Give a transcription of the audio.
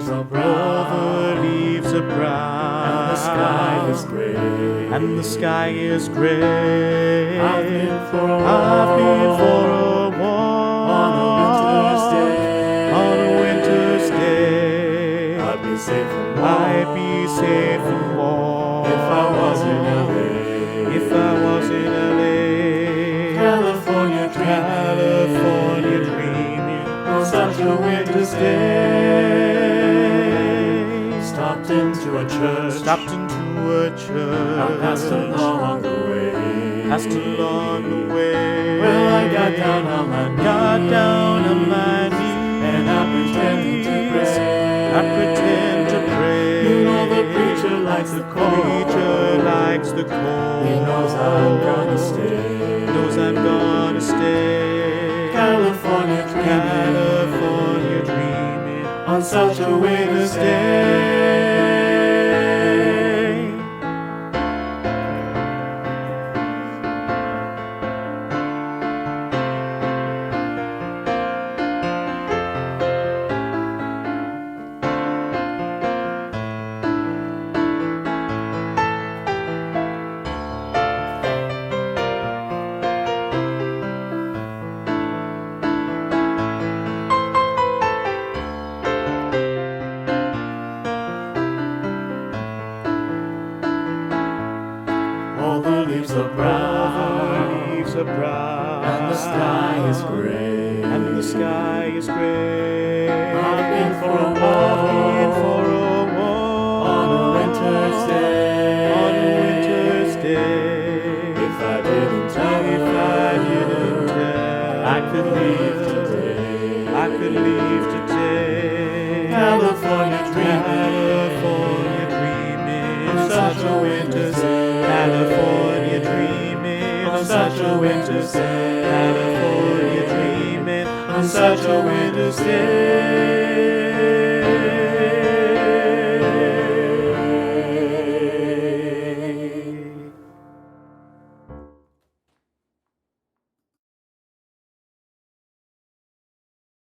leaves are brown. All the leaves are brown. And the sky is gray. And the sky is gray. I've been for a walk on a winter's day. On a winter's day. I'd be safe and warm. I'd be safe and warm if I was in LA. If I was in LA. California dreaming on such a winter's day. Stopped into a church. Stopped into a church. I passed along the way. Passed along the way. Well, I got down on my knees. Got down on my knees. And I pretended to pray. I pretend to pray. You know the preacher likes the cold. Preacher likes the cold. He knows I'm gonna stay. Knows I'm gonna stay. California dreaming on such a winter's day. All the leaves are brown. And the sky is gray. And the sky is gray. I've been for a walk on a winter's day. On a winter's day. If I didn't tell, I could leave today. I could leave today. California dreaming on such a winter's day. California dreaming on such a winter's day. California dreaming on such a winter's day.